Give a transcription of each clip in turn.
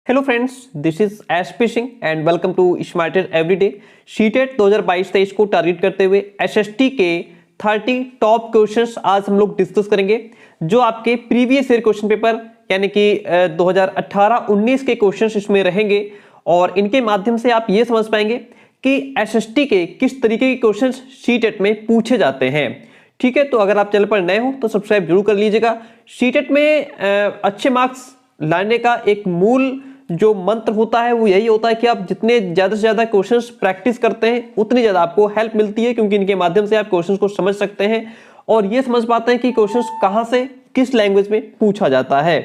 Hello friends, this is SP Singh and welcome to smarter everyday. CTET 2022-23 को target करते हुए SST के 30 top questions आज हम लोग डिस्कस करेंगे, जो आपके प्रीवियस ईयर क्वेश्चन पेपर यानी कि 2018-19 के क्वेश्चंस इसमें रहेंगे और इनके माध्यम से आप ये समझ पाएंगे कि एसएसटी के किस तरीके के क्वेश्चंस शीटेट में पूछे जाते हैं। ठीक है, तो अगर आप चैनल पर नए हो तो सब्सक्राइब जरूर कर लीजिएगा। शीटेट में अच्छे मार्क्स लाने का एक मूल जो मंत्र होता है वो यही होता है कि आप जितने ज्यादा से ज्यादा क्वेश्चंस प्रैक्टिस करते हैं उतनी ज्यादा आपको हेल्प मिलती है, क्योंकि इनके माध्यम से आप क्वेश्चंस को समझ सकते हैं और ये समझ पाते हैं कि क्वेश्चंस कहां से किस लैंग्वेज में पूछा जाता है।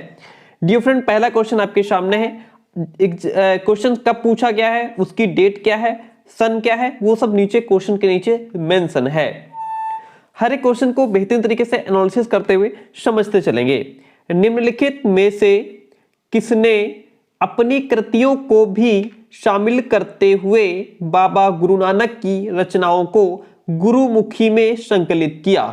डियर फ्रेंड, पहला क्वेश्चन आपके सामने है। क्वेश्चन कब पूछा गया है, उसकी डेट क्या है, सन क्या है, वो सब नीचे क्वेश्चन के नीचे मेंशन है। हर एक क्वेश्चन को बेहतरीन तरीके से एनालिसिस करते हुए समझते चलेंगे। निम्नलिखित में से किसने अपनी कृतियों को भी शामिल करते हुए बाबा गुरु नानक की रचनाओं को गुरुमुखी में संकलित किया?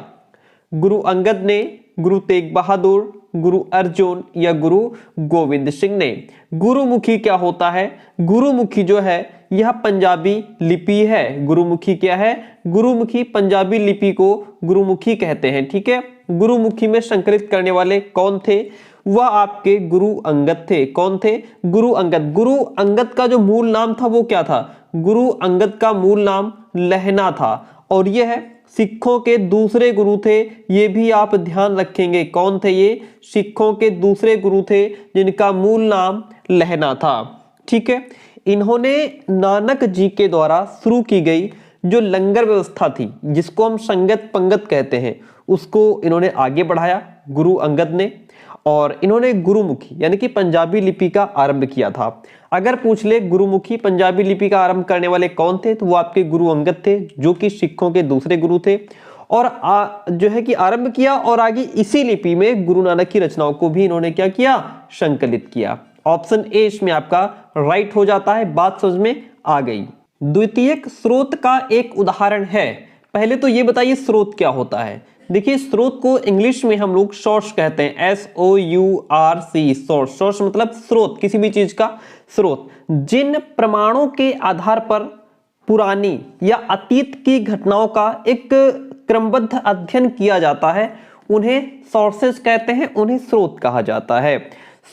गुरु अंगद ने, गुरु तेग बहादुर, गुरु अर्जुन या गुरु गोविंद सिंह ने? गुरुमुखी क्या होता है? गुरुमुखी जो है यह पंजाबी लिपि है। गुरुमुखी क्या है? गुरुमुखी पंजाबी लिपि को गुरुमुखी कहते हैं। ठीक है, गुरुमुखी में संकलित करने वाले कौन थे? वह आपके गुरु अंगद थे। कौन थे? गुरु अंगद। गुरु अंगद का जो मूल नाम था वो क्या था? गुरु अंगद का मूल नाम लहना था और यह सिखों के दूसरे गुरु थे। ये भी आप ध्यान रखेंगे। कौन थे ये? सिखों के दूसरे गुरु थे जिनका मूल नाम लहना था। ठीक है, इन्होंने नानक जी के द्वारा शुरू की गई जो लंगर व्यवस्था थी, जिसको हम संगत पंगत कहते हैं, उसको इन्होंने आगे बढ़ाया गुरु अंगद ने, और इन्होंने गुरुमुखी यानी कि पंजाबी लिपि का आरंभ किया था। अगर पूछ ले गुरुमुखी पंजाबी लिपि का आरंभ करने वाले कौन थे, तो वो आपके गुरु अंगद थे, जो कि सिखों के दूसरे गुरु थे और जो है कि आरंभ किया और आगे इसी लिपि में गुरु नानक की रचनाओं को भी इन्होंने क्या किया? संकलित किया। ऑप्शन ए इसमें आपका राइट हो जाता है। बात समझ में आ गई। द्वितीयक स्रोत का एक उदाहरण है। पहले तो ये बताइए स्रोत क्या होता है। देखिए, स्रोत को इंग्लिश में हम लोग सोर्स कहते हैं, SOURC, सोर्स। सोर्स मतलब स्रोत, किसी भी चीज का स्रोत। जिन प्रमाणों के आधार पर पुरानी या अतीत की घटनाओं का एक क्रमबद्ध अध्ययन किया जाता है उन्हें सोर्सेस कहते हैं, उन्हें स्रोत कहा जाता है।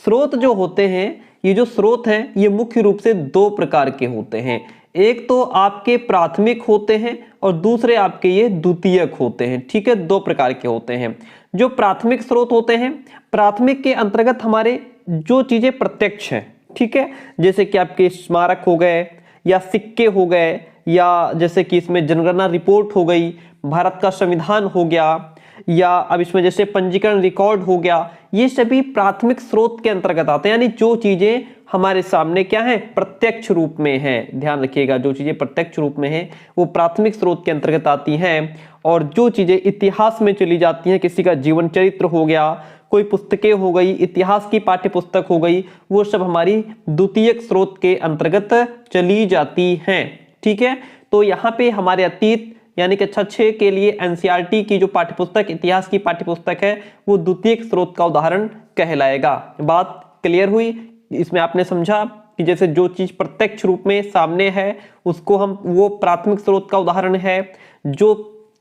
स्रोत जो होते हैं, ये जो स्रोत हैं ये मुख्य रूप से दो प्रकार के होते हैं। एक तो आपके प्राथमिक होते हैं और दूसरे आपके ये द्वितीयक होते हैं। ठीक है, दो प्रकार के होते हैं। जो प्राथमिक स्रोत होते हैं, प्राथमिक के अंतर्गत हमारे जो चीजें प्रत्यक्ष हैं, ठीक है, जैसे कि आपके स्मारक हो गए या सिक्के हो गए, या जैसे कि इसमें जनगणना रिपोर्ट हो गई, भारत का संविधान हो गया, या अब इसमें जैसे पंजीकरण रिकॉर्ड हो गया, ये सभी प्राथमिक स्रोत के अंतर्गत आते हैं। यानी जो चीजें हमारे सामने क्या है? प्रत्यक्ष रूप में है। ध्यान रखिएगा, जो चीजें प्रत्यक्ष रूप में है वो प्राथमिक स्रोत के अंतर्गत आती हैं। और जो चीजें इतिहास में चली जाती हैं, किसी का जीवन चरित्र हो गया, कोई पुस्तकें हो गई, इतिहास की पाठ्य पुस्तक हो गई, वो सब हमारी द्वितीयक स्रोत के अंतर्गत चली जाती हैं। ठीक है, तो यहाँ पे हमारे अतीत यानी कि कक्षा 6 के लिए एनसीईआरटी की जो पाठ्यपुस्तक, इतिहास की पाठ्यपुस्तक है, वो द्वितीयक स्रोत का उदाहरण कहलाएगा। बात क्लियर हुई? इसमें आपने समझा कि जैसे जो चीज प्रत्यक्ष रूप में सामने है उसको हम, वो प्राथमिक स्रोत का उदाहरण है। जो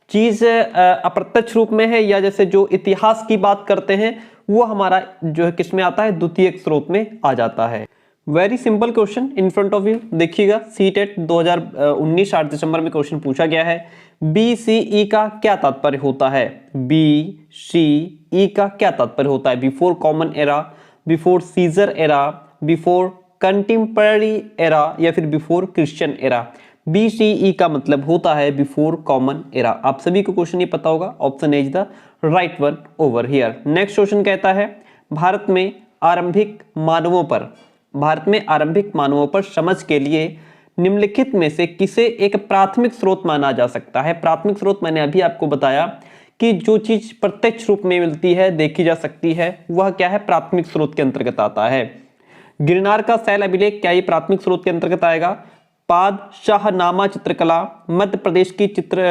चीज अप्रत्यक्ष रूप में है या जैसे जो इतिहास की बात करते हैं, वो हमारा जो है किसमें आता है? द्वितीयक स्रोत में आ जाता है। Very simple question in front of you. देखिएगा, सीटेट 2019 8 दिसंबर में क्वेश्चन पूछा गया है। BCE का क्या तात्पर्य होता है? BCE का क्या तात्पर्य होता है? Before common era, before Caesar era, before contemporary era या फिर बिफोर क्रिश्चियन एरा? BCE का मतलब होता है बिफोर कॉमन एरा। आप सभी को क्वेश्चन ये पता होगा। Option A is the right one over here. Next question कहता है, भारत में आरंभिक मानवों पर समझ के लिए निम्नलिखित में से किसे एक प्राथमिक स्रोत माना जा सकता है? प्राथमिक स्रोत मैंने अभी आपको बताया कि जो चीज प्रत्यक्ष रूप में मिलती है, देखी जा सकती है, वह क्या है? प्राथमिक स्रोत के अंतर्गत आता है। गिरनार का शैल अभिलेख, क्या ये प्राथमिक स्रोत के अंतर्गत आएगा? पाद शाहनामा चित्रकला, मध्य प्रदेश की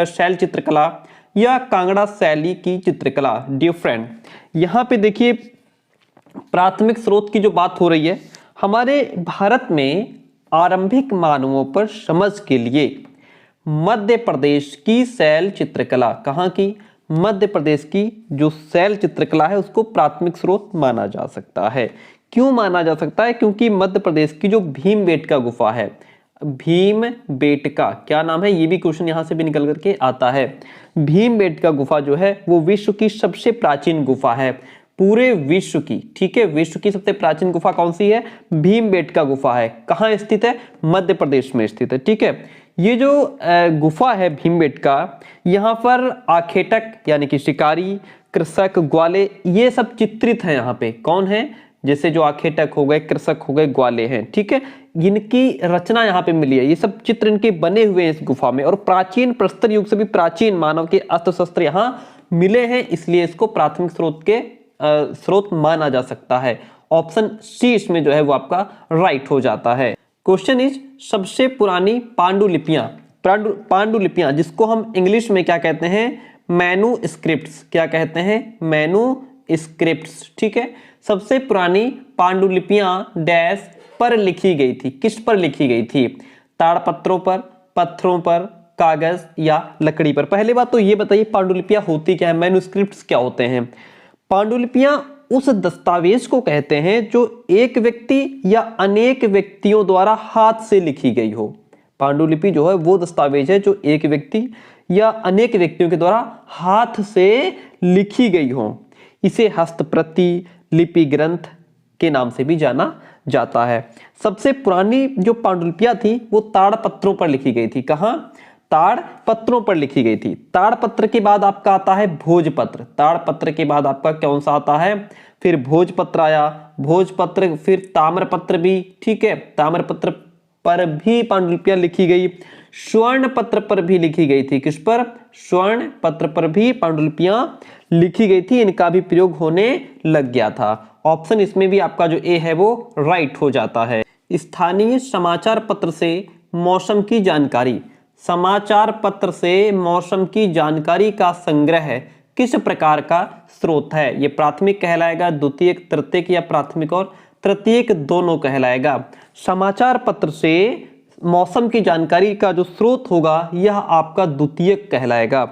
शैल चित्रकला या कांगड़ा शैली की चित्रकला? डियर फ्रेंड, यहाँ पे देखिए प्राथमिक स्रोत की जो बात हो रही है, हमारे भारत में आरंभिक मानवों पर समझ के लिए मध्य प्रदेश की शैल चित्रकला, कहाँ की? मध्य प्रदेश की जो शैल चित्रकला है उसको प्राथमिक स्रोत माना जा सकता है। क्यों माना जा सकता है? क्योंकि मध्य प्रदेश की जो भीमबेटका गुफा है, भीमबेटका क्या नाम है, ये भी क्वेश्चन यहां से भी निकल करके आता है। भीमबेटका गुफा जो है वो विश्व की सबसे प्राचीन गुफा है, पूरे विश्व की, ठीक है। विश्व की सबसे प्राचीन गुफा कौन सी है? भीमबेटका गुफा है। कहाँ स्थित है? मध्य प्रदेश में स्थित है, ठीक है। ये जो गुफा है भीमबेटका, यहाँ पर आखेटक यानी कि शिकारी, कृषक, ग्वाले, ये सब चित्रित हैं यहाँ पे। कौन है? जैसे जो आखेटक हो गए, कृषक हो गए, ग्वाले हैं, ठीक है। इनकी रचना यहाँ पे मिली है, ये सब चित्र इनके बने हुए हैं इस गुफा में। और प्राचीन प्रस्तर युग से भी प्राचीन मानव के अस्त्र शस्त्र यहाँ मिले हैं, इसलिए इसको प्राथमिक स्रोत के स्रोत माना जा सकता है। ऑप्शन सी इसमें जो है वो आपका राइट हो जाता है। क्वेश्चन इज सबसे पुरानी पांडुलिपियां, पांडुलिपियां जिसको हम इंग्लिश में क्या कहते हैं? मैन्युस्क्रिप्ट्स। क्या कहते हैं? मैन्युस्क्रिप्ट्स, ठीक है। सबसे पुरानी पांडुलिपियां डैश पर लिखी गई थी? किस पर लिखी गई थी? ताड़पत्रों पर, पत्थरों पर, कागज या लकड़ी पर? पहले बात तो ये बताइए पांडुलिपियां होती क्या है, मैन्युस्क्रिप्ट्स क्या होते हैं? पांडुलिपियां उस दस्तावेज को कहते हैं जो एक व्यक्ति या अनेक व्यक्तियों द्वारा हाथ से लिखी गई हो। पांडुलिपि जो है वो दस्तावेज है जो एक व्यक्ति या अनेक व्यक्तियों के द्वारा हाथ से लिखी गई हो। इसे हस्तप्रति, लिपि ग्रंथ के नाम से भी जाना जाता है। सबसे पुरानी जो पांडुलिपियां थी वो ताड़पत्रों पर लिखी गई थी। कहां? ताड़पत्रों पर लिखी गई थी। ताड़पत्र के बाद आपका आता है भोजपत्र। ताड़पत्र के बाद आपका कौन सा आता है? फिर भोजपत्र आया, भोजपत्र, फिर ताम्रपत्र भी, ठीक है। ताम्रपत्र पर भी पांडुलिपियां लिखी गई। स्वर्ण पत्र पर भी लिखी गई थी। किस पर? स्वर्ण पत्र पर भी पांडुलिपियां लिखी गई थी। इनका भी प्रयोग होने लग गया था। ऑप्शन इसमें भी आपका जो ए है वो राइट हो जाता है। स्थानीय समाचार पत्र से मौसम की जानकारी, समाचार पत्र से मौसम की जानकारी का संग्रह किस प्रकार का स्रोत है? ये प्राथमिक कहलाएगा, द्वितीयक, तृतीयक या प्राथमिक और तृतीयक दोनों कहलाएगा। समाचार पत्र से मौसम की जानकारी का जो स्रोत होगा यह आपका द्वितीयक कहलाएगा।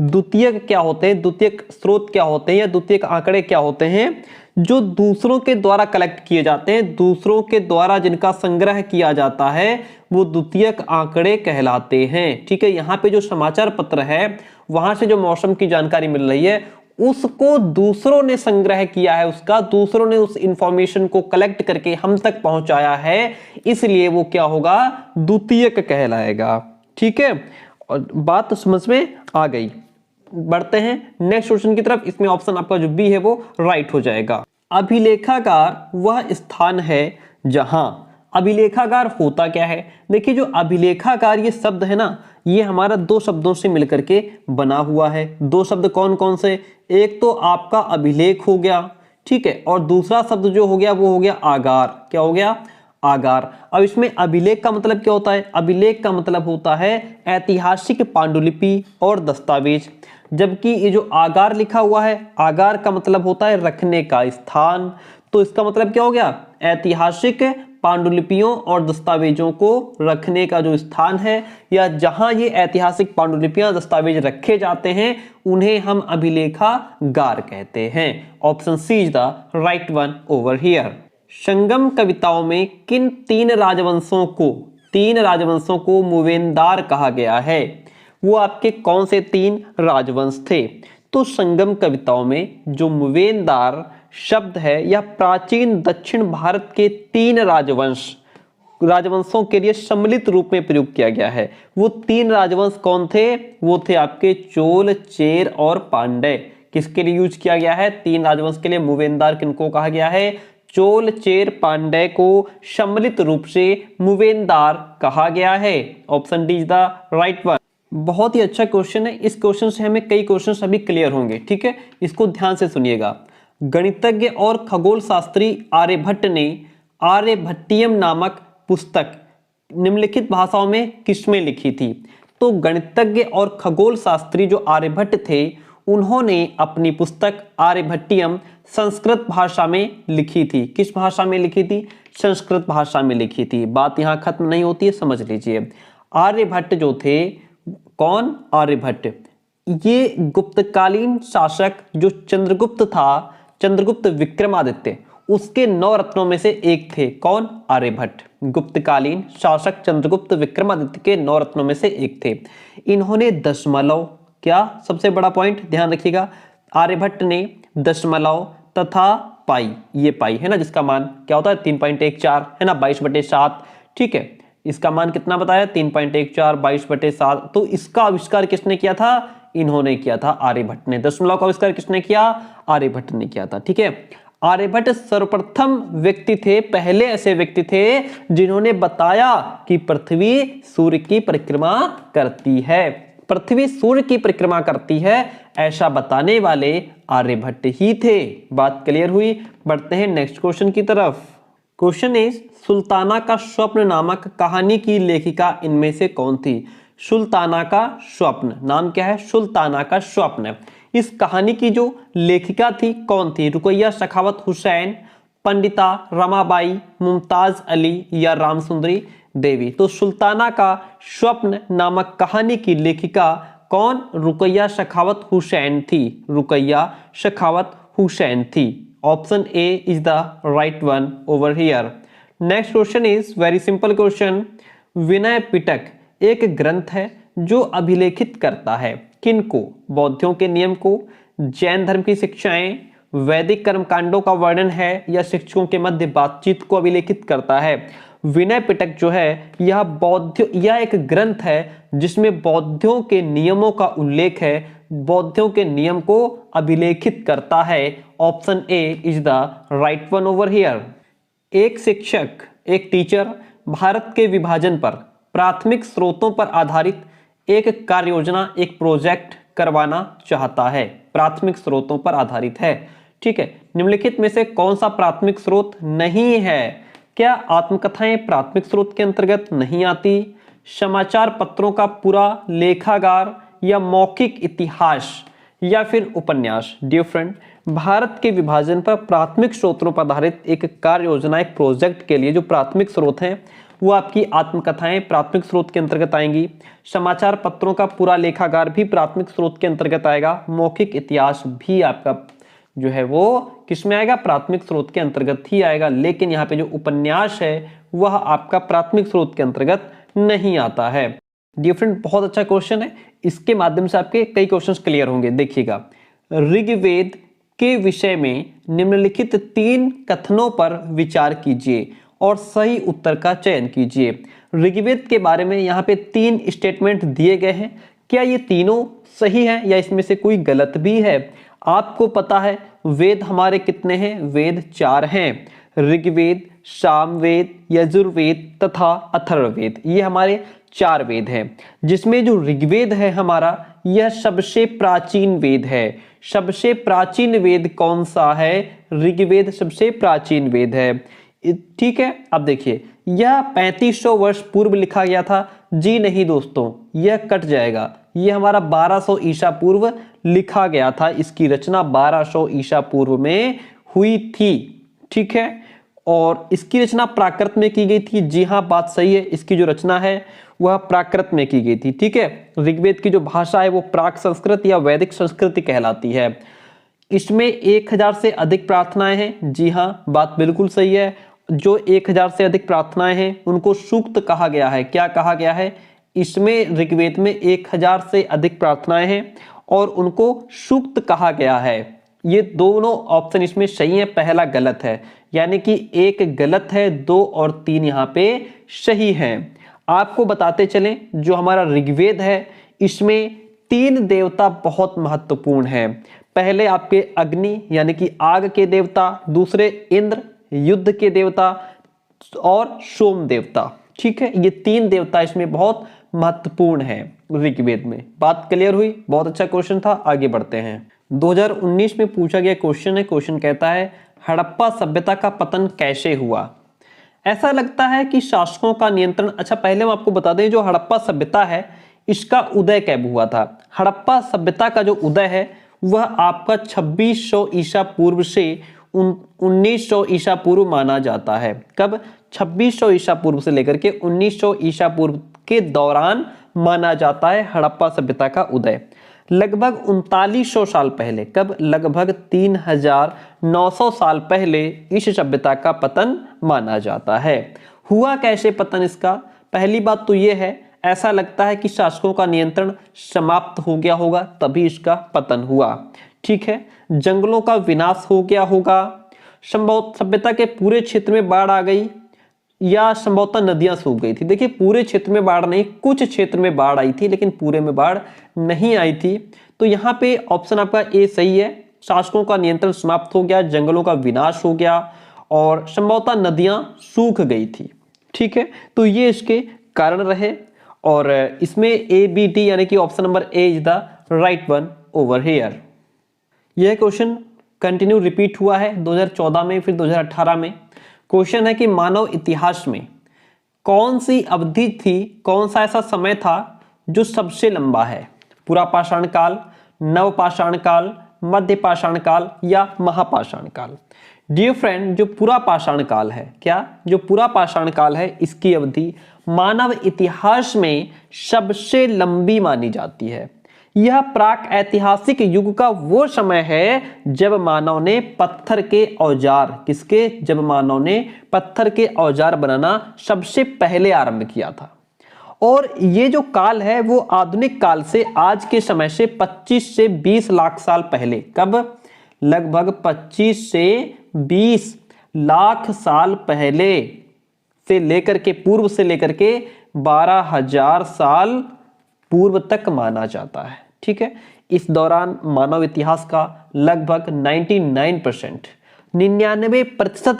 द्वितीयक क्या होते हैं? द्वितीयक स्रोत क्या होते हैं या द्वितीयक आंकड़े क्या होते हैं? जो दूसरों के द्वारा कलेक्ट किए जाते हैं, दूसरों के द्वारा जिनका संग्रह किया जाता है वो द्वितीयक आंकड़े कहलाते हैं, ठीक है। यहाँ पे जो समाचार पत्र है वहां से जो मौसम की जानकारी मिल रही है उसको दूसरों ने संग्रह किया है, उसका दूसरों ने उस इंफॉर्मेशन को कलेक्ट करके हम तक पहुंचाया है, इसलिए वो क्या होगा? द्वितीयक कहलाएगा, ठीक है। और बात समझ में आ गई। बढ़ते हैं नेक्स्ट क्वेश्चन की तरफ। इसमें ऑप्शन आपका जो बी है वो राइट हो जाएगा। अभिलेखागार वह स्थान है जहां, अभिलेखागार होता क्या है? देखिए जो अभिलेखागार ये शब्द है ना, ये हमारा दो शब्दों से मिलकर के बना हुआ है। दो शब्द कौन कौन से? एक तो आपका अभिलेख हो गया, ठीक है, और दूसरा शब्द जो हो गया वो हो गया आगार। क्या हो गया? आगार। अब इसमें अभिलेख का मतलब क्या होता है? अभिलेख का मतलब होता है ऐतिहासिक पांडुलिपि और दस्तावेज, जबकि ये जो आगार लिखा हुआ है, आगार का मतलब होता है रखने का स्थान। तो इसका मतलब क्या हो गया? ऐतिहासिक पांडुलिपियों और दस्तावेजों को रखने का जो स्थान है या जहां ये ऐतिहासिक पांडुलिपियां दस्तावेज रखे जाते हैं उन्हें हम अभिलेखागार कहते हैं। Option C is the right one over here. Sangam कविताओं में किन तीन राजवंशों को मूवेंदार कहा गया है? वो आपके कौन से तीन राजवंश थे? तो संगम कविताओं में जो मूवेंदार शब्द है यह प्राचीन दक्षिण भारत के तीन राजवंशों के लिए सम्मिलित रूप में प्रयोग किया गया है। वो तीन राजवंश कौन थे? वो थे आपके चोल, चेर और पांड्य। किसके लिए यूज किया गया है? तीन राजवंश के लिए मूवेंदार किनको कहा गया है? चोल, चेर, पांड्य को सम्मिलित रूप से मूवेंदार कहा गया है। Option D is the right one. बहुत ही अच्छा क्वेश्चन है। इस क्वेश्चन से हमें कई क्वेश्चन अभी क्लियर होंगे, ठीक है। इसको ध्यान से सुनिएगा। गणितज्ञ और खगोल शास्त्री आर्यभट्ट ने आर्यभट्टियम नामक पुस्तक निम्नलिखित भाषाओं में किसमें लिखी थी? तो गणितज्ञ और खगोल शास्त्री जो आर्यभट्ट थे उन्होंने अपनी पुस्तक आर्यभट्टियम संस्कृत भाषा में लिखी थी। किस भाषा में लिखी थी? संस्कृत भाषा में लिखी थी। बात यहाँ खत्म नहीं होती है, समझ लीजिए। आर्यभट्ट जो थे, कौन? आर्यभट्ट। ये गुप्तकालीन शासक जो चंद्रगुप्त था, चंद्रगुप्त विक्रमादित्य, उसके 9 रत्नों में से एक थे। कौन? आर्यभट्ट। गुप्तकालीन शासक चंद्रगुप्त विक्रमादित्य के 9 रत्नों में से एक थे। इन्होंने दशमलव, क्या सबसे बड़ा पॉइंट ध्यान रखिएगा, आर्यभट्ट ने दशमलव तथा पाई, ये पाई है ना, जिसका मान क्या होता है 3.14 है ना, 22/7। ठीक है, इसका मान कितना बताया? 3.14 22/7। तो इसका आविष्कार किसने किया था? इन्होंने किया था, आर्यभट्ट ने। दशमलव का आविष्कार किसने किया? आर्यभट्ट ने किया था। ठीक है, आर्यभट्ट सर्वप्रथम व्यक्ति थे, पहले ऐसे व्यक्ति थे जिन्होंने बताया कि पृथ्वी सूर्य की परिक्रमा करती है। पृथ्वी सूर्य की परिक्रमा करती है, ऐसा बताने वाले आर्यभट्ट ही थे। बात क्लियर हुई? बढ़ते हैं नेक्स्ट क्वेश्चन की तरफ। क्वेश्चन इज, सुल्ताना का स्वप्न नामक कहानी की लेखिका इनमें से कौन थी? सुल्ताना का स्वप्न, नाम क्या है? सुल्ताना का स्वप्न। इस कहानी की जो लेखिका थी कौन थी? रुकैया सखावत हुसैन, पंडिता रमाबाई, मुमताज अली या रामसुंदरी देवी? तो सुल्ताना का स्वप्न नामक कहानी की लेखिका कौन? रुकैया सखावत हुसैन थी। रुकैया सखावत हुसैन थी। Option A is the right one over here. Next question is very simple question. Vinaya Pitaka एक ग्रंथ है जो अभिलेखित करता है किनको? बौद्धों के नियम को, जैन धर्म की शिक्षाएं, वैदिक कर्मकांडों का वर्णन है या शिक्षकों के मध्य बातचीत को अभिलेखित करता है? विनय पिटक जो है यह एक ग्रंथ है जिसमें बौद्धों के नियमों का उल्लेख है, बौद्धों के नियम को अभिलेखित करता है। Option A is the right one over here. एक शिक्षक, एक टीचर भारत के विभाजन पर प्राथमिक स्रोतों पर आधारित एक कार्य योजना, एक प्रोजेक्ट करवाना चाहता है। प्राथमिक स्रोतों पर आधारित है। ठीक है, निम्नलिखित में से कौन सा प्राथमिक स्रोत नहीं है? क्या आत्मकथाएं प्राथमिक स्रोत के अंतर्गत नहीं आती? समाचार पत्रों का पूरा लेखागार या मौखिक इतिहास या फिर उपन्यास? डियर फ्रेंड, भारत के विभाजन पर प्राथमिक स्रोतों पर आधारित एक कार्य योजना, एक प्रोजेक्ट के लिए जो प्राथमिक स्रोत हैं वो आपकी आत्मकथाएं प्राथमिक स्रोत के अंतर्गत आएंगी। समाचार पत्रों का पूरा लेखागार भी प्राथमिक स्रोत के अंतर्गत आएगा। मौखिक इतिहास भी आपका जो है वो किसमें आएगा? प्राथमिक स्रोत के अंतर्गत ही आएगा। लेकिन यहाँ पे जो उपन्यास है वह आपका प्राथमिक स्रोत के अंतर्गत नहीं आता है। डियर फ्रेंड, बहुत अच्छा क्वेश्चन है, इसके माध्यम से आपके कई क्वेश्चंस क्लियर होंगे। देखिएगा, ऋग्वेद के विषय में निम्नलिखित 3 कथनों पर विचार कीजिए और सही उत्तर का चयन कीजिए। ऋग्वेद के बारे में यहाँ पे 3 स्टेटमेंट दिए गए हैं। क्या ये तीनों सही हैं या इसमें से कोई गलत भी है? आपको पता है वेद हमारे कितने हैं? वेद 4 हैं। ऋग्वेद, सामवेद, यजुर्वेद तथा अथर्ववेद, ये हमारे 4 वेद हैं, जिसमें जो ऋग्वेद है हमारा यह सबसे प्राचीन वेद है। सबसे प्राचीन वेद कौन सा है? ऋग्वेद सबसे प्राचीन वेद है। ठीक है, अब देखिए, यह 3500 वर्ष पूर्व लिखा गया था। जी नहीं दोस्तों, यह कट जाएगा। यह हमारा 1200 ईसा पूर्व लिखा गया था। इसकी रचना 1200 ईसा पूर्व में हुई थी। ठीक है, और इसकी रचना प्राकृत में की गई थी। जी हाँ, बात सही है, इसकी जो रचना है वह प्राकृत में की गई थी। ठीक है, ऋग्वेद की जो भाषा है वो प्राक संस्कृत या वैदिक संस्कृति कहलाती है। इसमें 1000 से अधिक प्रार्थनाएं हैं। जी हाँ, बात बिल्कुल सही है। जो 1000 से अधिक प्रार्थनाएं हैं उनको सूक्त कहा गया है। क्या कहा गया है? इसमें ऋग्वेद में 1000 से अधिक प्रार्थनाएं हैं और उनको सूक्त कहा गया है। ये दोनों ऑप्शन इसमें सही है, पहला गलत है, यानी कि एक गलत है, 2 और 3 यहाँ पे सही हैं। आपको बताते चलें, जो हमारा ऋग्वेद है इसमें 3 देवता बहुत महत्वपूर्ण हैं। पहले आपके अग्नि यानी कि आग के देवता, दूसरे इंद्र युद्ध के देवता और सोम देवता। ठीक है, ये 3 देवता इसमें बहुत महत्वपूर्ण है ऋग्वेद में। बात क्लियर हुई? बहुत अच्छा क्वेश्चन था, आगे बढ़ते हैं। 2019 में पूछा गया क्वेश्चन है। क्वेश्चन कहता है, हड़प्पा सभ्यता का पतन कैसे हुआ? ऐसा लगता है कि शासकों का नियंत्रण। अच्छा, पहले हम आपको बता दें, जो हड़प्पा सभ्यता है इसका उदय कब हुआ था? हड़प्पा सभ्यता का जो उदय है वह आपका 2600 ईसा पूर्व से 1900 ईसा पूर्व माना जाता है। कब? 2600 ईसा पूर्व से लेकर के 1900 ईसा पूर्व के दौरान माना जाता है हड़प्पा सभ्यता का उदय। लगभग 3900 साल पहले, कब? लगभग 3900 साल पहले इस सभ्यता का पतन माना जाता है। हुआ कैसे पतन इसका? पहली बात तो यह है, ऐसा लगता है कि शासकों का नियंत्रण समाप्त हो गया होगा, तभी इसका पतन हुआ। ठीक है, जंगलों का विनाश हो गया होगा, संभव सभ्यता के पूरे क्षेत्र में बाढ़ आ गई, या संभवतः नदियां सूख गई थी। देखिए, पूरे क्षेत्र में बाढ़ नहीं, कुछ क्षेत्र में बाढ़ आई थी, लेकिन पूरे में बाढ़ नहीं आई थी। तो यहाँ पे ऑप्शन आपका ए सही है। शासकों का नियंत्रण समाप्त हो गया, जंगलों का विनाश हो गया और संभवतः नदियां सूख गई थी। ठीक है, तो ये इसके कारण रहे और इसमें ए बी डी यानी कि option number A is the right one over here. यह क्वेश्चन कंटिन्यू रिपीट हुआ है 2014 में, फिर 2018 में। क्वेश्चन है कि मानव इतिहास में कौन सी अवधि थी, कौन सा ऐसा समय था जो सबसे लंबा है? पुरापाषाण काल, नवपाषाण काल, मध्यपाषाण काल या महापाषाण काल? डियर फ्रेंड, जो पुरापाषाण काल है, क्या? जो पुरापाषाण काल है, इसकी अवधि मानव इतिहास में सबसे लंबी मानी जाती है। यह प्राक ऐतिहासिक युग का वो समय है जब मानव ने पत्थर के औजार, किसके? जब मानव ने पत्थर के औजार बनाना सबसे पहले आरंभ किया था। और ये जो काल है वो आधुनिक काल से, आज के समय से 25 से 20 लाख साल पहले, कब? लगभग 25 से 20 लाख साल पहले से लेकर के, पूर्व से लेकर के 12,000 साल पूर्व तक माना जाता है। ठीक है, इस दौरान मानव इतिहास का लगभग 99%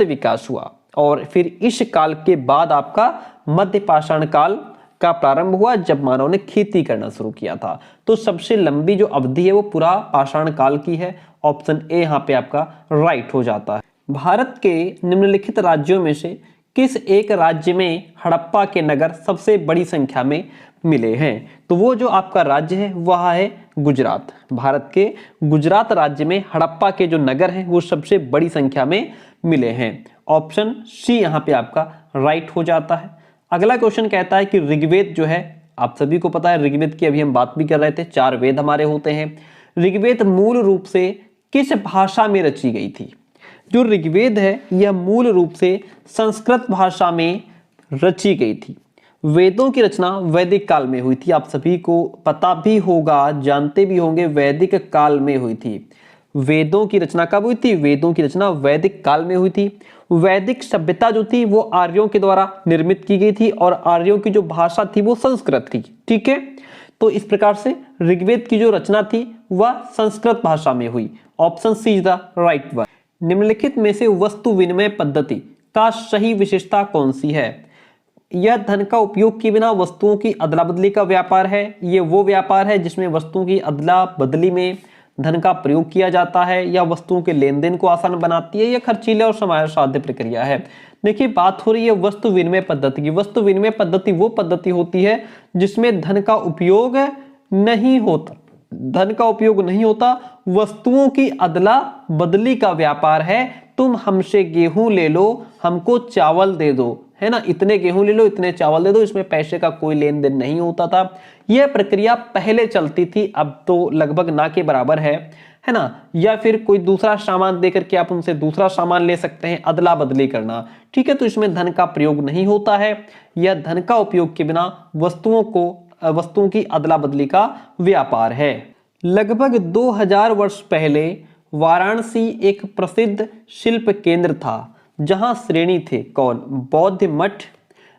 विकास हुआ और फिर इस काल के बाद आपका मध्यपाषाण काल का प्रारंभ हुआ, जब मानव ने खेती करना शुरू किया था। तो सबसे लंबी जो अवधि है वो पुरापाषाण काल की है। ऑप्शन ए यहाँ पे आपका राइट हो जाता है। भारत के निम्नलिखित राज्यों में से किस एक राज्य में हड़प्पा के नगर सबसे बड़ी संख्या में मिले हैं? तो वो जो आपका राज्य है वह है गुजरात। भारत के गुजरात राज्य में हड़प्पा के जो नगर हैं वो सबसे बड़ी संख्या में मिले हैं। ऑप्शन सी यहाँ पे आपका राइट हो जाता है। अगला क्वेश्चन कहता है कि ऋग्वेद जो है, आप सभी को पता है ऋग्वेद की अभी हम बात भी कर रहे थे, 4 वेद हमारे होते हैं। ऋग्वेद मूल रूप से किस भाषा में रची गई थी? जो ऋग्वेद है यह मूल रूप से संस्कृत भाषा में रची गई थी। वेदों की रचना वैदिक काल में हुई थी, आप सभी को पता भी होगा, जानते भी होंगे, वैदिक काल में हुई थी। वेदों की रचना कब हुई थी? वेदों की रचना वैदिक काल में हुई थी। वैदिक सभ्यता जो थी वो आर्यों के द्वारा निर्मित की गई थी और आर्यों की जो भाषा थी वो संस्कृत थी। ठीक है, तो इस प्रकार से ऋग्वेद की जो रचना थी वह संस्कृत भाषा में हुई। Option C is the right one. निम्नलिखित में से वस्तु विनिमय पद्धति का सही विशेषता कौन सी है? यह धन का उपयोग किए बिना वस्तुओं की अदला बदली का व्यापार है। ये वो व्यापार है जिसमें वस्तुओं की अदला बदली में धन का प्रयोग किया जाता है, या वस्तुओं के लेन देन को आसान बनाती है, या खर्चीला और समय साध्य प्रक्रिया है। देखिए, बात हो रही है वस्तु विनिमय पद्धति की। वस्तु विनिमय पद्धति वो पद्धति होती है जिसमें धन का उपयोग नहीं होता, धन का उपयोग नहीं होता, वस्तुओं की अदला बदली का व्यापार है। तुम हमसे गेहूं ले लो, हमको चावल दे दो, है ना, इतने गेहूं ले लो, इतने चावल दे दो, इसमें पैसे का कोई लेन देन नहीं होता था। यह प्रक्रिया पहले चलती थी, अब तो लगभग ना के बराबर है ना। या फिर कोई दूसरा सामान देकर के आप उनसे दूसरा सामान ले सकते हैं, अदला बदली करना। ठीक है, तो इसमें धन का प्रयोग नहीं होता है। यह धन का उपयोग के बिना वस्तुओं की अदला बदली का व्यापार है। लगभग 2000 वर्ष पहले वाराणसी एक प्रसिद्ध शिल्प केंद्र था जहां श्रेणी थे। कौन? बौद्ध मठ।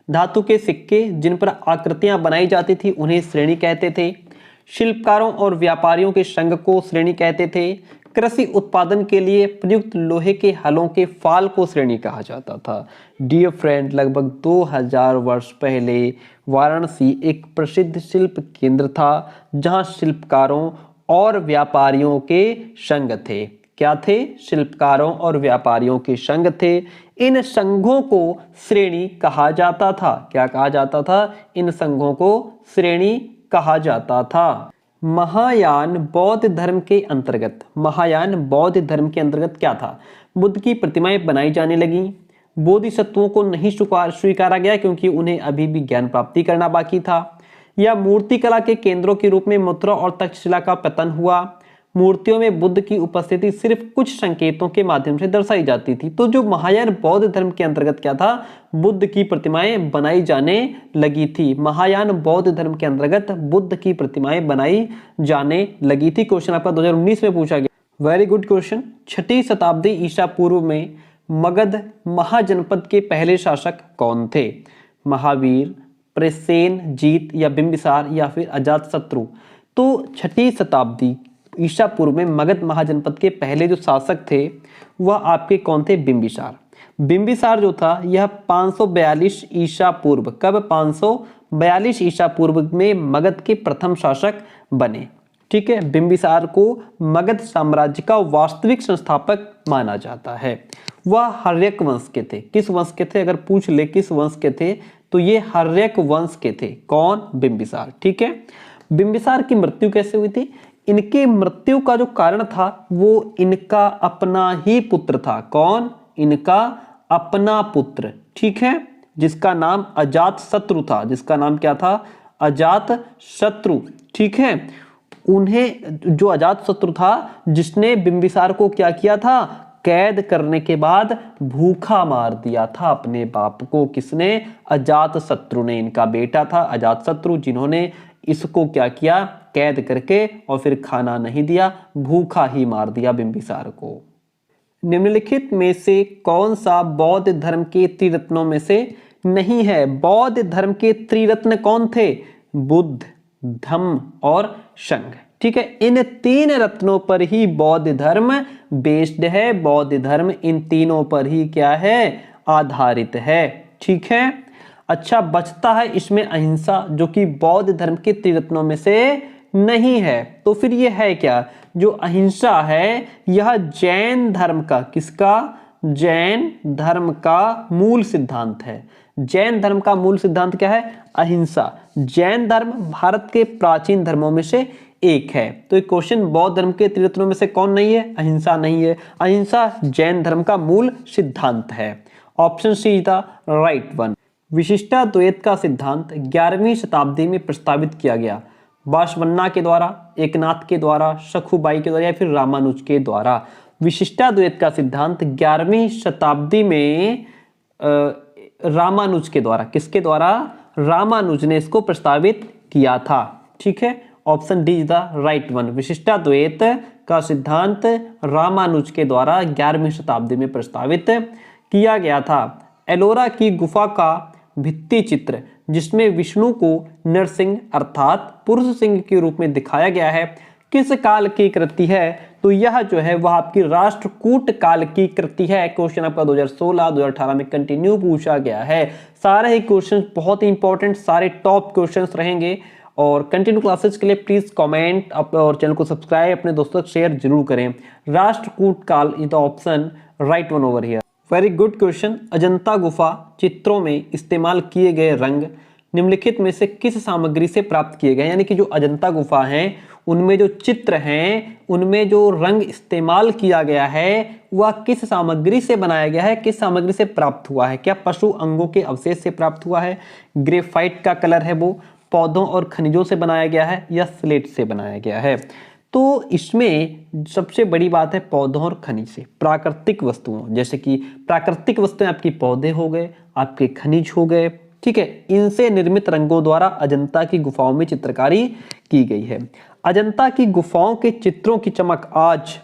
धातु के सिक्के जिन पर आकृतियां बनाई जाती थी उन्हें श्रेणी कहते थे। शिल्पकारों और व्यापारियों के संघ को श्रेणी कहते थे। कृषि उत्पादन के लिए प्रयुक्त लोहे के हलों के फाल को श्रेणी कहा जाता था। डियर फ्रेंड, लगभग 2000 वर्ष पहले वाराणसी एक प्रसिद्ध शिल्प केंद्र था जहां शिल्पकारों और व्यापारियों के संघ थे। क्या थे? शिल्पकारों और व्यापारियों के संघ थे। इन संघों को श्रेणी कहा जाता था। क्या कहा जाता था? इन संघों को श्रेणी कहा जाता था। महायान बौद्ध धर्म के अंतर्गत, महायान बौद्ध धर्म के अंतर्गत क्या था? बुद्ध की प्रतिमाएं बनाई जाने लगी। बोधिसत्वों को नहीं स्वीकारा गया क्योंकि उन्हें अभी भी ज्ञान प्राप्ति करना बाकी था। या मूर्तिकला के केंद्रों के रूप में मथुरा और तक्षशिला का पतन हुआ। मूर्तियों में बुद्ध की उपस्थिति सिर्फ कुछ संकेतों के माध्यम से दर्शाई जाती थी। तो जो महायान बौद्ध धर्म के अंतर्गत क्या था, बुद्ध की प्रतिमाएं बनाई जाने लगी थी। महायान बौद्ध धर्म के अंतर्गत बुद्ध की प्रतिमाएं बनाई जाने लगी थी। क्वेश्चन आपका 2019 में पूछा गया। Very good question. 6ठी शताब्दी ईसा पूर्व में मगध महाजनपद के पहले शासक कौन थे? महावीर, प्रसेन जीत या बिंबिसार या फिर अजातशत्रु? तो 6ठी शताब्दी ईसा पूर्व में मगध महाजनपद के पहले जो शासक थे वह आपके कौन थे? बिंबिसार। बिंबिसार जो था यह 542 ईसा पूर्व, कब? 542 ईसा पूर्व में मगध के प्रथम शासक बने। ठीक है, बिंबिसार को मगध साम्राज्य का वास्तविक संस्थापक माना जाता है। वह हर्यक वंश के थे। किस वंश के थे? अगर पूछ ले किस वंश के थे तो ये हर्यक वंश के थे। कौन? बिंबिसार। ठीक है, बिंबिसार की मृत्यु कैसे हुई थी? इनकी मृत्यु का जो कारण था वो इनका अपना ही पुत्र था। कौन? इनका अपना पुत्र। ठीक है, जिसका नाम अजातशत्रु था। जिसका नाम क्या था? अजातशत्रु। ठीक है, उन्हें जो अजातशत्रु था जिसने बिंबिसार को क्या किया था? कैद करने के बाद भूखा मार दिया था अपने बाप को। किसने? अजातशत्रु ने। इनका बेटा था अजातशत्रु, जिन्होंने इसको क्या किया? कैद करके और फिर खाना नहीं दिया, भूखा ही मार दिया बिंबिसार को। निम्नलिखित में से कौन सा बौद्ध धर्म के त्रिरत्नों में से नहीं है? बौद्ध धर्म के त्रिरत्न कौन थे? बुद्ध, धम्म और संघ। ठीक है, इन 3 रत्नों पर ही बौद्ध धर्म बेस्ड है। बौद्ध धर्म इन तीनों पर ही क्या है? आधारित है। ठीक है, अच्छा बचता है इसमें अहिंसा, जो कि बौद्ध धर्म के त्रिरत्नों में से नहीं है। तो फिर ये है क्या? जो अहिंसा है यह जैन धर्म का, किसका? जैन धर्म का मूल सिद्धांत है। जैन धर्म का मूल सिद्धांत क्या है? अहिंसा। जैन धर्म भारत के प्राचीन धर्मों में से एक है। तो एक क्वेश्चन, बौद्ध धर्म के त्रिरत्नों में से कौन नहीं है? अहिंसा नहीं है। अहिंसा जैन धर्म का मूल सिद्धांत है। Option C is the right one. Vishishtadvaita का सिद्धांत 11वीं शताब्दी में प्रस्तावित किया गया। बासवन्ना के द्वारा, एकनाथ के द्वारा, सखुबाई के द्वारा या फिर रामानुज के द्वारा। विशिष्टाद्वैत का सिद्धांत 11वीं शताब्दी में रामानुज के द्वारा। किसके द्वारा? रामानुज ने इसको प्रस्तावित किया था। ठीक है, option D is the right one. Vishishtadvaita का सिद्धांत रामानुज के द्वारा 11वीं शताब्दी में प्रस्तावित किया गया था। एलोरा की गुफा का भित्ति चित्र जिसमें विष्णु को नरसिंह अर्थात पुरुष सिंह के रूप में दिखाया गया है, किस काल की कृति है? तो यह जो है वह आपकी राष्ट्रकूट काल की कृति है। क्वेश्चन आपका 2016-2018 में कंटिन्यू पूछा गया है। सारे ही क्वेश्चन बहुत ही इंपॉर्टेंट, सारे टॉप क्वेश्चंस रहेंगे। और कंटिन्यू क्लासेस के लिए प्लीज कमेंट और चैनल को सब्सक्राइब, अपने दोस्तों को शेयर जरूर करें। राष्ट्रकूट काल is the option right one over here. Very good question. Ajanta गुफा चित्रों में इस्तेमाल किए गए रंग निम्नलिखित में से किस सामग्री से प्राप्त किए गए? यानी कि जो अजंता गुफा है उनमें जो चित्र हैं उनमें जो रंग इस्तेमाल किया गया है वह किस सामग्री से बनाया गया है, किस सामग्री से प्राप्त हुआ है? क्या पशु अंगों के अवशेष से प्राप्त हुआ है? ग्रेफाइट का कलर है वो, पौधों और खनिजों से बनाया गया है या स्लेट से बनाया गया है? तो इसमें सबसे बड़ी बात है पौधों और खनिज से, प्राकृतिक वस्तुओं, जैसे कि प्राकृतिक वस्तुएं आपकी पौधे हो गए, आपके खनिज हो गए। ठीक है, इनसे निर्मित रंगों द्वारा अजंता की गुफाओं में चित्रकारी की गई है। अजंता की गुफाओं के चित्रों की चमक आज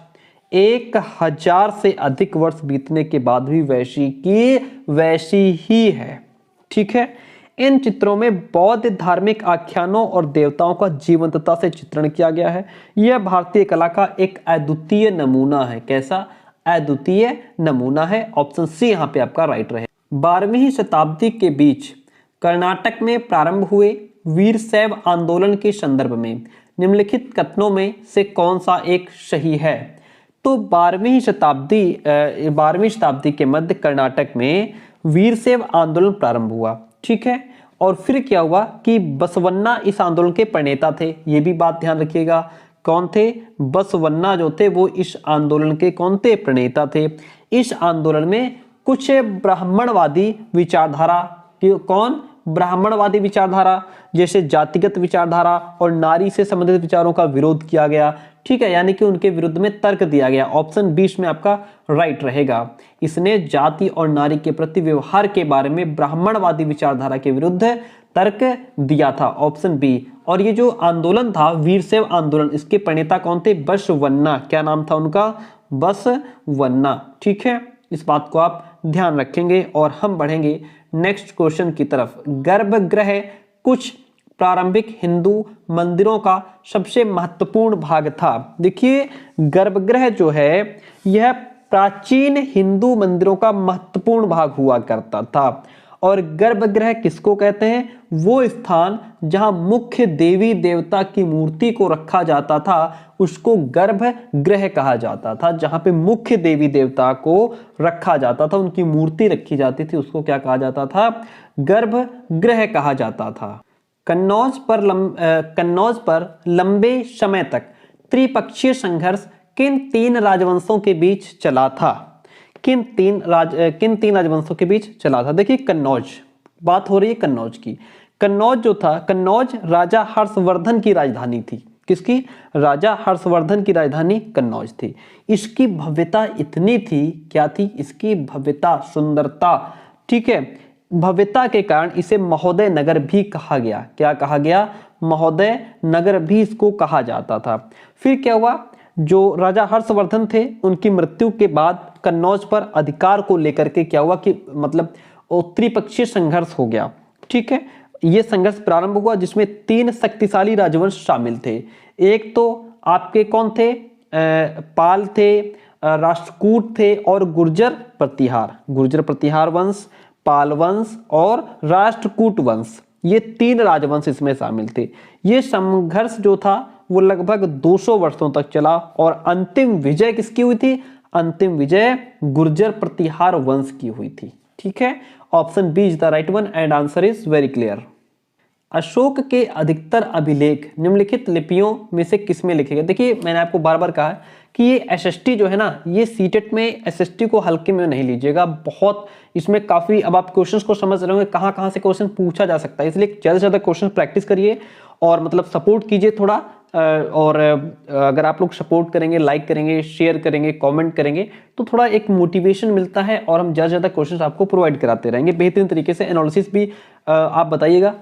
1000 से अधिक वर्ष बीतने के बाद भी वैसी की वैसी ही है। ठीक है, इन चित्रों में बौद्ध धार्मिक आख्यानों और देवताओं का जीवंतता से चित्रण किया गया है। यह भारतीय कला का एक अद्वितीय नमूना है। कैसा? अद्वितीय नमूना है। ऑप्शन सी यहाँ पे आपका राइट रहे। 12वीं शताब्दी के बीच कर्नाटक में प्रारंभ हुए वीरशैव आंदोलन के संदर्भ में निम्नलिखित कथनों में से कौन सा एक सही है? तो 12वीं शताब्दी के मध्य कर्नाटक में वीरशैव आंदोलन प्रारंभ हुआ। ठीक है, और फिर क्या हुआ कि बसवन्ना इस आंदोलन के प्रणेता थे। ये भी बात ध्यान रखिएगा। कौन थे? बसवन्ना जो थे वो इस आंदोलन के कौन थे? प्रणेता थे। इस आंदोलन में कुछ ब्राह्मणवादी विचारधारा, कौन? ब्राह्मणवादी विचारधारा, जैसे जातिगत विचारधारा और नारी से संबंधित विचारों का विरोध किया गया। ठीक है, यानी कि उनके विरुद्ध में तर्क दिया गया। ऑप्शन 20 में आपका राइट रहेगा। इसने जाति और नारी के प्रति व्यवहार के बारे में ब्राह्मणवादी विचारधारा के विरुद्ध तर्क दिया था, ऑप्शन बी। और ये जो आंदोलन था वीरशैव आंदोलन, इसके प्रणेता कौन थे? बसवन्ना। क्या नाम था उनका? बसवन्ना। ठीक है, इस बात को आप ध्यान रखेंगे। और हम बढ़ेंगे नेक्स्ट क्वेश्चन की तरफ। गर्भगृह कुछ प्रारंभिक हिंदू मंदिरों का सबसे महत्वपूर्ण भाग था। देखिए, गर्भगृह जो है यह प्राचीन हिंदू मंदिरों का महत्वपूर्ण भाग हुआ करता था। और गर्भगृह किसको कहते हैं? वो स्थान जहां मुख्य देवी देवता की मूर्ति को रखा जाता था उसको गर्भगृह कहा जाता था। जहां पे मुख्य देवी देवता को रखा जाता था, उनकी मूर्ति रखी जाती थी, उसको क्या कहा जाता था? गर्भगृह कहा जाता था। कन्नौज पर लंबे समय तक त्रिपक्षीय संघर्ष किन तीन राजवंशों के बीच चला था? किन तीन राजवंशों के बीच चला था? देखिए, कन्नौज, बात हो रही है कन्नौज की। कन्नौज जो था, कन्नौज राजा हर्षवर्धन की राजधानी थी। किसकी? राजा हर्षवर्धन की राजधानी कन्नौज थी। इसकी भव्यता इतनी थी, क्या थी? इसकी भव्यता, सुंदरता, ठीक है, भव्यता के कारण इसे महोदय नगर भी कहा गया। क्या कहा गया? महोदय नगर भी इसको कहा जाता था। फिर क्या हुआ? जो राजा हर्षवर्धन थे उनकी मृत्यु के बाद कन्नौज पर अधिकार को लेकर के क्या हुआ कि मतलब त्रिपक्षीय संघर्ष हो गया। ठीक है, यह संघर्ष प्रारंभ हुआ जिसमें तीन शक्तिशाली राजवंश शामिल थे। एक तो आपके कौन थे? पाल थे, राष्ट्रकूट थे और गुर्जर प्रतिहार। गुर्जर प्रतिहार वंश, पाल वंश और राष्ट्रकूट वंश, ये तीन राजवंश इसमें शामिल थे। ये संघर्ष जो था वो लगभग 200 वर्षों तक चला और अंतिम विजय किसकी हुई थी? अंतिम विजय गुर्जर प्रतिहार वंश की हुई थी। ठीक है, option B is the right one and answer is very clear. Ashoka के अधिकतर अभिलेख निम्नलिखित लिपियों में से किसमें लिखे गए? देखिए, मैंने आपको बार बार कहा है कि ये एसएसटी जो है ना, ये सीटेट में एसएसटी को हल्के में नहीं लीजिएगा। बहुत इसमें काफी, अब आप क्वेश्चंस को समझ रहे होंगे कहाँ कहाँ से क्वेश्चन पूछा जा सकता है, इसलिए ज्यादा से ज्यादा क्वेश्चन प्रैक्टिस करिए और मतलब सपोर्ट कीजिए थोड़ा। और अगर आप लोग सपोर्ट करेंगे, लाइक करेंगे, शेयर करेंगे, कमेंट करेंगे तो थोड़ा एक मोटिवेशन मिलता है और हम ज़्यादा से ज़्यादा क्वेश्चंस आपको प्रोवाइड कराते रहेंगे बेहतरीन तरीके से। एनालिसिस भी आप बताइएगा,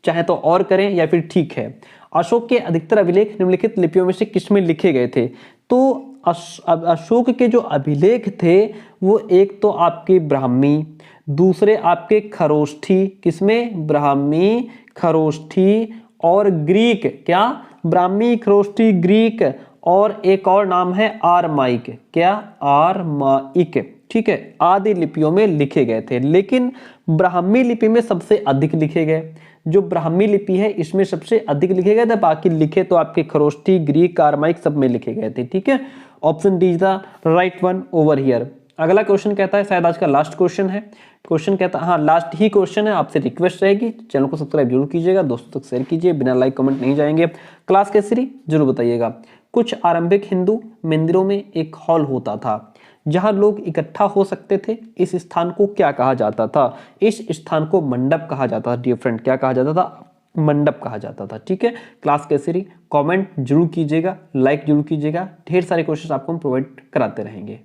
चाहे तो और करें या फिर ठीक है। अशोक के अधिकतर अभिलेख निम्नलिखित लिपियों में से किसमें लिखे गए थे? तो अशोक के जो अभिलेख थे वो एक तो आपके ब्राह्मी, दूसरे आपके खरोष्ठी, किसमें? ब्राह्मी, खरोष्ठी और ग्रीक। क्या? ब्राह्मी, खरोष्ठी, ग्रीक और एक और नाम है आरमाइक। क्या? आरमाइक। ठीक है, आदि लिपियों में लिखे गए थे, लेकिन ब्राह्मी लिपि में सबसे अधिक लिखे गए। जो ब्राह्मी लिपि है इसमें सबसे अधिक लिखे गए थे, बाकी लिखे तो आपके खरोष्ठी, ग्रीक, आरमाइक सब में लिखे गए थे। ठीक है, option D is the right one over here. अगला क्वेश्चन कहता है, शायद आज का लास्ट क्वेश्चन है। क्वेश्चन कहता है, हाँ लास्ट ही क्वेश्चन है, आपसे रिक्वेस्ट रहेगी चैनल को सब्सक्राइब जरूर कीजिएगा, दोस्तों तक शेयर कीजिए, बिना लाइक कमेंट नहीं जाएंगे। क्लास कैसी जरूर बताइएगा। कुछ आरंभिक हिंदू मंदिरों में एक हॉल होता था जहां लोग इकट्ठा हो सकते थे। इस स्थान को क्या कहा जाता था? इस स्थान को मंडप कहा जाता था। डियर फ्रेंड, क्या कहा जाता था? मंडप कहा जाता था। ठीक है, क्लास कैसी कमेंट जरूर कीजिएगा, लाइक जरूर कीजिएगा, ढेर सारे क्वेश्चन आपको हम प्रोवाइड कराते रहेंगे।